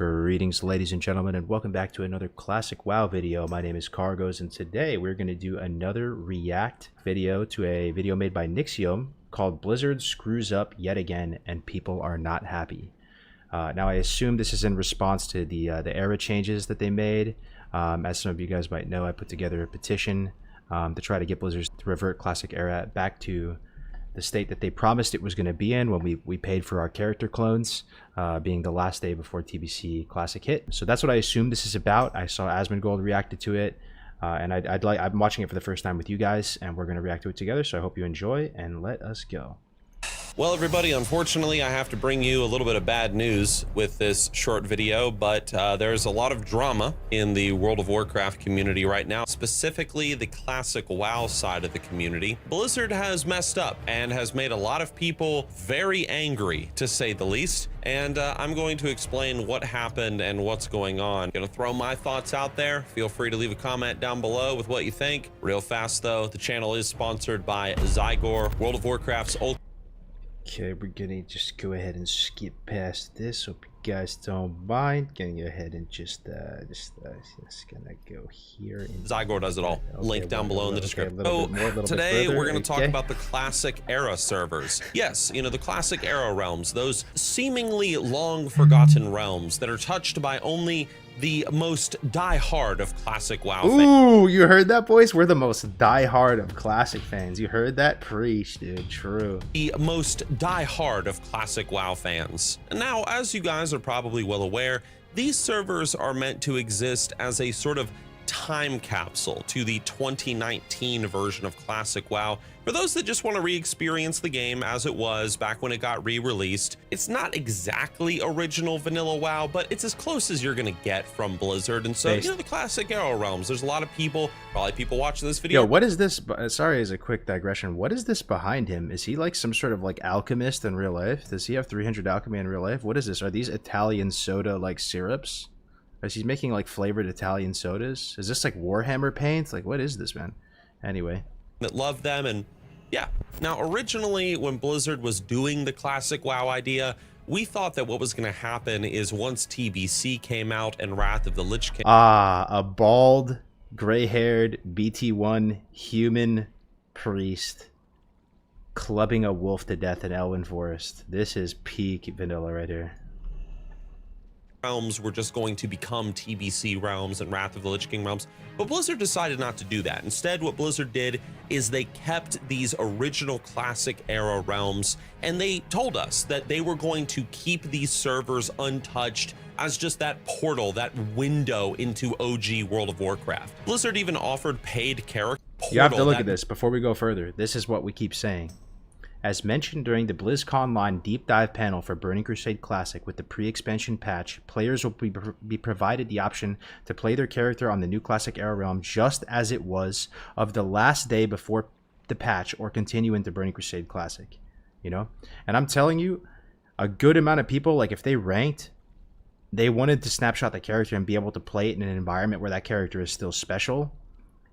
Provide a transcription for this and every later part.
Greetings, ladies and gentlemen, and welcome back to another classic WoW video. My name is Kargoz, and today we're going to do another react video to a video made by Nixxiom called Blizzard Screws Up Yet Again and People Are Not Happy. Now, I assume this is in response to the era changes that they made. As some of you guys might know, I put together a petition to try to get Blizzard to revert classic era back to the state that they promised it was going to be in when we paid for our character clones, being the last day before TBC Classic hit. So that's what I assume this is about. I saw Asmongold reacted to it, and I'm watching it for the first time with you guys, and we're going to react to it together. So I hope you enjoy, and let us go. Well, everybody, unfortunately, I have to bring you a little bit of bad news with this short video, but there's a lot of drama in the World of Warcraft community right now, specifically the classic WoW side of the community. Blizzard has messed up and has made a lot of people very angry, to say the least, and I'm going to explain what happened and what's going on. Gonna throw my thoughts out there. Feel free to leave a comment down below with what you think. Real fast, though, the channel is sponsored by Zygor, World of Warcraft's old. Okay, we're gonna just go ahead and skip past this. Hope you guys don't mind. Gonna go ahead and just gonna go here. Zygor does it all. Okay, Link down below in the description. So today we're going to talk about the classic era servers. Yes, you know, the classic era realms, those seemingly long forgotten realms that are touched by only the most die-hard of classic WoW fans. Ooh, you heard that, boys? We're the most die-hard of classic fans. You heard that? Preach, dude. True. The most die-hard of classic WoW fans. And now, as you guys are probably well aware, these servers are meant to exist as a sort of time capsule to the 2019 version of classic WoW. For those that just want to re-experience the game as it was back when it got re-released, it's not exactly original vanilla WoW, but it's as close as you're going to get from Blizzard. And so, you know, the classic era realms, there's a lot of people, probably people watching this video. Yo, what is this? Sorry, as a quick digression, what is this behind him? Is he like some sort of like alchemist in real life? Does he have 300 alchemy in real life? What is this? Are these Italian soda like syrups? Is he making like flavored Italian sodas? Is this like Warhammer paint? Like, what is this, man? Anyway. That love them. And yeah, now originally when Blizzard was doing the classic WoW idea, we thought that what was going to happen is once TBC came out and Wrath of the Lich King. Ah, a bald, gray-haired BT1 human priest clubbing a wolf to death in Elwyn Forest. This is peak vanilla right here. Realms were just going to become TBC realms and Wrath of the Lich King realms, but Blizzard decided not to do that. Instead, what Blizzard did is they kept these original classic era realms, and they told us that they were going to keep these servers untouched as just that portal, that window into OG World of Warcraft. Blizzard even offered paid character. You have to look at this before we go further. This is what we keep saying. As mentioned during the BlizzConline deep dive panel for Burning Crusade Classic with the pre-expansion patch, players will be provided the option to play their character on the new Classic Era realm just as it was of the last day before the patch, or continue into Burning Crusade Classic, you know? And I'm telling you, a good amount of people, like if they ranked, they wanted to snapshot the character and be able to play it in an environment where that character is still special.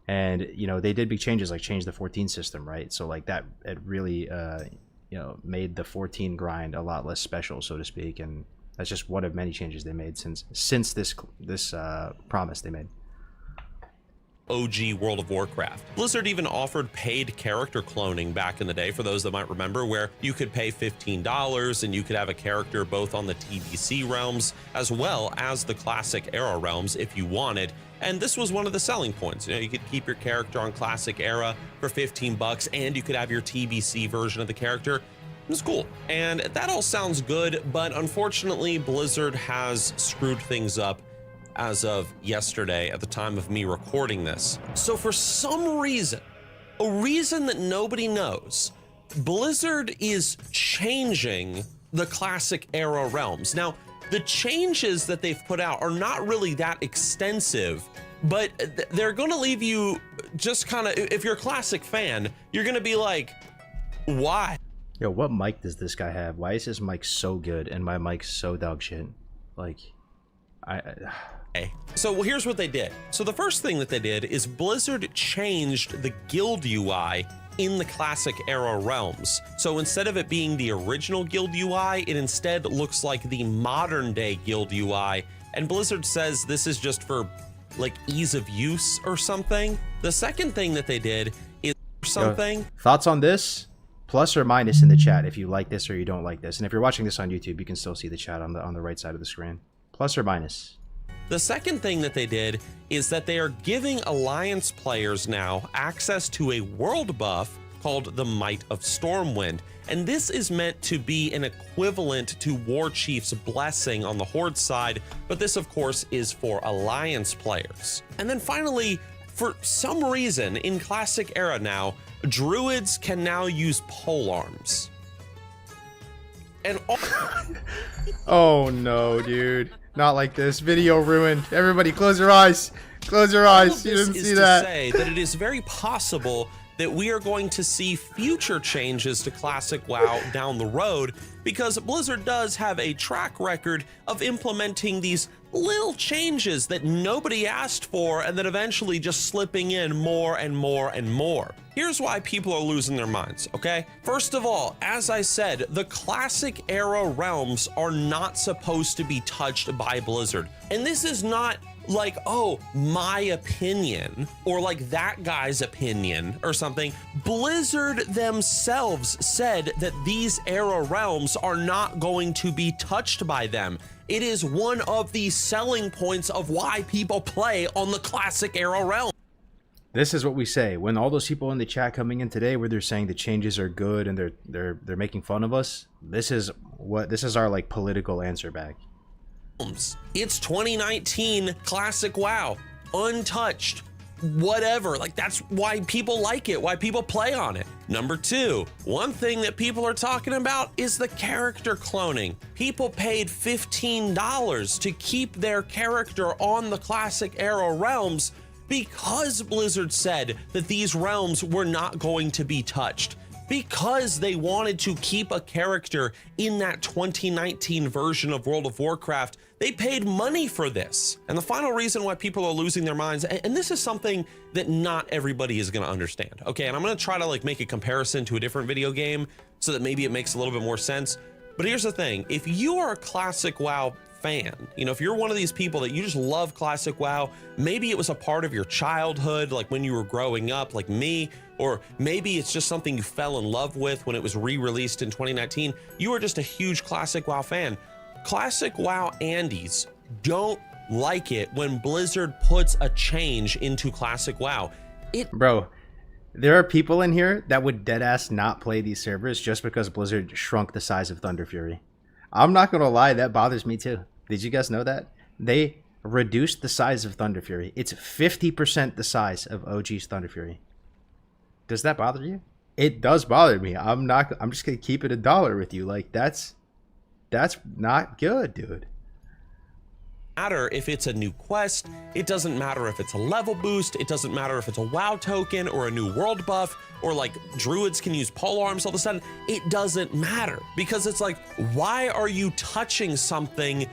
And, you know, they did big changes, like change the 14 system, right? So, like, that, it really, you know, made the 14 grind a lot less special, so to speak. And that's just one of many changes they made since this promise they made. OG World of Warcraft. Blizzard even offered paid character cloning back in the day, for those that might remember, where you could pay $15 and you could have a character both on the TBC realms as well as the classic era realms if you wanted. And this was one of the selling points. You know, you could keep your character on classic era for 15 bucks and you could have your TBC version of the character. It was cool. And that all sounds good, but unfortunately Blizzard has screwed things up as of yesterday at the time of me recording this. So for some reason, a reason that nobody knows, Blizzard is changing the classic era realms. Now, the changes that they've put out are not really that extensive, but they're gonna leave you just kind of, if you're a classic fan, you're gonna be like, why? Yo, what mic does this guy have? Why is his mic so good and my mic's so dog shit? Like, So here's what they did. So the first thing that they did is Blizzard changed the guild UI in the classic era realms. So instead of it being the original guild UI, it instead looks like the modern day guild UI. And Blizzard says this is just for like ease of use or something. The second thing that they did is something. Thoughts on this? Plus or minus in the chat if you like this or you don't like this. And if you're watching this on YouTube, you can still see the chat on the right side of the screen. Plus or minus. The second thing that they did is that they are giving Alliance players now access to a world buff called the Might of Stormwind. And this is meant to be an equivalent to War Chief's Blessing on the Horde side, but this of course is for Alliance players. And then finally, for some reason in Classic Era now, Druids can now use polearms. And oh no, dude. Not like this. Video ruined. Everybody close your eyes. Close your eyes. You didn't see that. To say that it is very possible that we are going to see future changes to Classic WoW down the road, because Blizzard does have a track record of implementing these little changes that nobody asked for and then eventually just slipping in more and more and more. Here's why people are losing their minds, okay? First of all, as I said, the Classic Era realms are not supposed to be touched by Blizzard. And this is not like, oh, my opinion, or like that guy's opinion or something. Blizzard themselves said that these era realms are not going to be touched by them. It is one of the selling points of why people play on the Classic Era realm. This is what we say when all those people in the chat coming in today where they're saying the changes are good and they're making fun of us. This is our like political answer back. It's 2019 Classic WoW, untouched, whatever. Like, that's why people like it, why people play on it. Number two, one thing that people are talking about is the character cloning. People paid $15 to keep their character on the Classic Era realms because Blizzard said that these realms were not going to be touched. Because they wanted to keep a character in that 2019 version of World of Warcraft, they paid money for this. And the final reason why people are losing their minds, and this is something that not everybody is gonna understand, okay? And I'm gonna try to like make a comparison to a different video game so that maybe it makes a little bit more sense. But here's the thing, if you are a Classic WoW fan, you know, if you're one of these people that you just love Classic WoW, maybe it was a part of your childhood, like when you were growing up, like me, or maybe it's just something you fell in love with when it was re-released in 2019. You are just a huge Classic WoW fan. Classic WoW Andes don't like it when Blizzard puts a change into Classic WoW. Bro, there are people in here that would deadass not play these servers just because Blizzard shrunk the size of Thunder Fury. I'm not gonna lie, that bothers me too. Did you guys know that? They reduced the size of Thunder Fury. It's 50% the size of OG's Thunder Fury. Does that bother you? It does bother me. I'm just gonna keep it $1 with you. Like that's not good, dude. Matter if it's a new quest, it doesn't matter if it's a level boost, it doesn't matter if it's a WoW token or a new world buff, or like druids can use polearms all of a sudden. It doesn't matter, because it's like, why are you touching something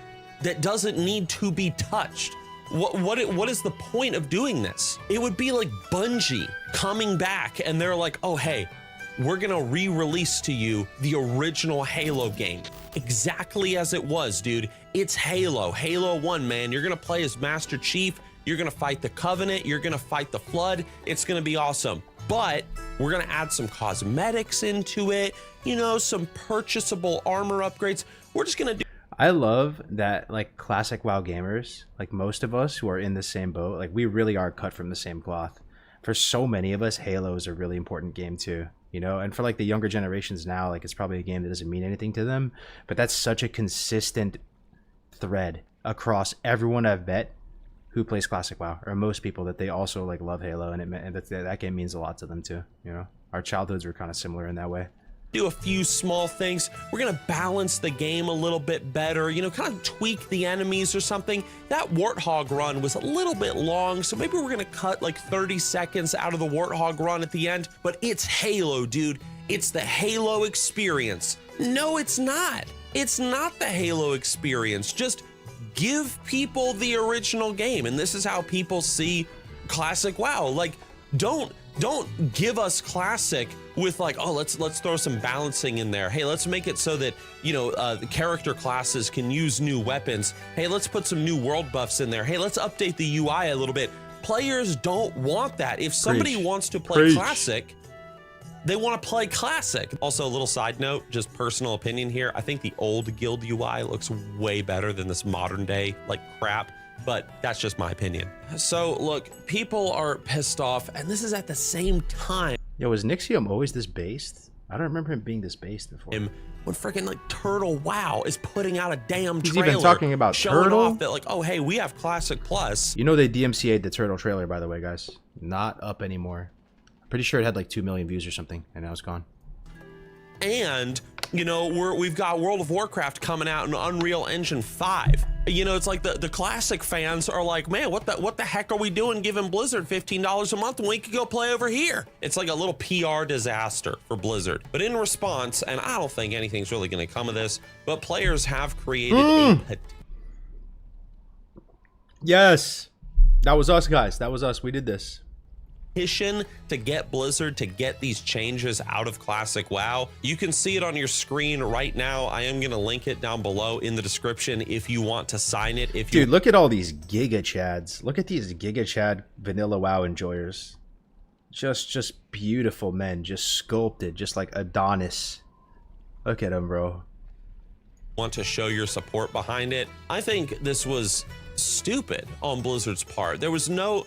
that doesn't need to be touched? What is the point of doing this? It would be like Bungie coming back and they're like, oh hey, we're gonna re-release to you the original Halo game. Exactly as it was, dude. It's Halo, Halo 1, man. You're gonna play as Master Chief, you're gonna fight the Covenant, you're gonna fight the Flood, it's gonna be awesome. But we're gonna add some cosmetics into it, you know, some purchasable armor upgrades. We're just gonna do. I love that, like, Classic WoW gamers, like most of us who are in the same boat, like we really are cut from the same cloth. For so many of us, Halo is a really important game too, you know? And for like the younger generations now, like it's probably a game that doesn't mean anything to them, but that's such a consistent thread across everyone I've met who plays Classic WoW, or most people, that they also like love Halo, and that game means a lot to them too, you know? Our childhoods were kind of similar in that way. Do a few small things. We're gonna balance the game a little bit better, you know, kind of tweak the enemies or something. That Warthog run was a little bit long, so maybe we're gonna cut like 30 seconds out of the Warthog run at the end, but it's Halo, dude. It's the Halo experience. No, it's not. It's not the Halo experience. Just give people the original game, and this is how people see Classic WoW. Like, don't Don't give us classic with like, oh, let's throw some balancing in there. Hey, let's make it so that, you know, the character classes can use new weapons. Hey, let's put some new world buffs in there. Hey, let's update the UI a little bit. Players don't want that. If somebody wants to play classic, they want to play classic. Also, a little side note, just personal opinion here. I think the old guild UI looks way better than this modern day like crap. But that's just my opinion. So look, people are pissed off, and this is at the same time. Yo, was Nixxiom always this based? I don't remember him being this based before. When freaking like Turtle WoW is putting out a damn He's trailer, even talking about showing Turtle? off that like, oh hey, we have Classic Plus. You know they DMCA'd the Turtle trailer, by the way, guys. Not up anymore. I'm pretty sure it had like 2 million views or something, and now it's gone. And you know, we've got World of Warcraft coming out in Unreal Engine 5. You know, it's like the classic fans are like, man, what the heck are we doing giving Blizzard $15 a month when we could go play over here? It's like a little PR disaster for Blizzard. But in response, and I don't think anything's really going to come of this, but players have created a Yes, that was us, guys. That was us. We did this. petition to get Blizzard to get these changes out of Classic WoW. You can see it on your screen right now. I am going to link it down below in the description if you want to sign it. If you Dude, look at all these Giga Chads. Look at these Giga Chad vanilla WoW enjoyers. Just beautiful men, just sculpted, just like Adonis. Look at them, bro. want to show your support behind it. I think this was stupid on Blizzard's part. There was no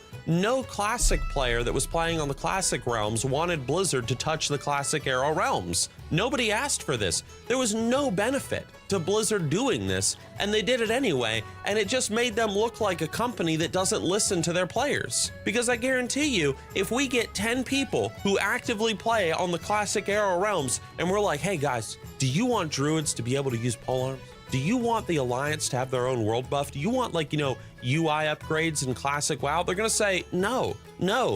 classic player that was playing on the classic realms wanted Blizzard to touch the classic era realms. Nobody asked for this. There was no benefit to Blizzard doing this, and they did it anyway, and it just made them look like a company that doesn't listen to their players. Because I guarantee you, if we get 10 people who actively play on the classic era realms, and we're like, hey guys, do you want druids to be able to use polearms? Do you want the Alliance to have their own world buff? Do you want, like, you know, UI upgrades in Classic WoW? They're gonna say, no,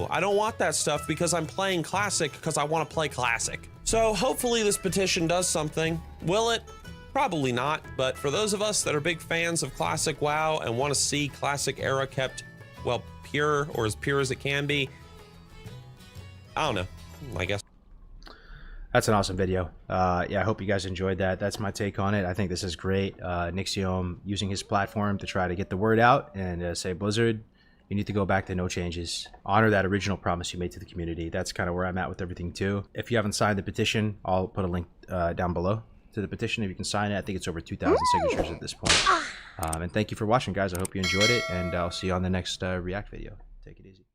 I don't want that stuff because I'm playing Classic because I want to play Classic. So hopefully this petition does something. Will it? Probably not, but for those of us that are big fans of Classic WoW and want to see Classic era kept, well, pure or as pure as it can be, I don't know, I guess. That's an awesome video. Yeah, I hope you guys enjoyed that. That's my take on it. I think this is great. Nixxiom using his platform to try to get the word out and say, Blizzard, you need to go back to no changes. Honor that original promise you made to the community. That's kind of where I'm at with everything too. If you haven't signed the petition, I'll put a link down below to the petition if you can sign it. I think it's over 2,000 signatures at this point. And thank you for watching, guys. I hope you enjoyed it, and I'll see you on the next React video. Take it easy.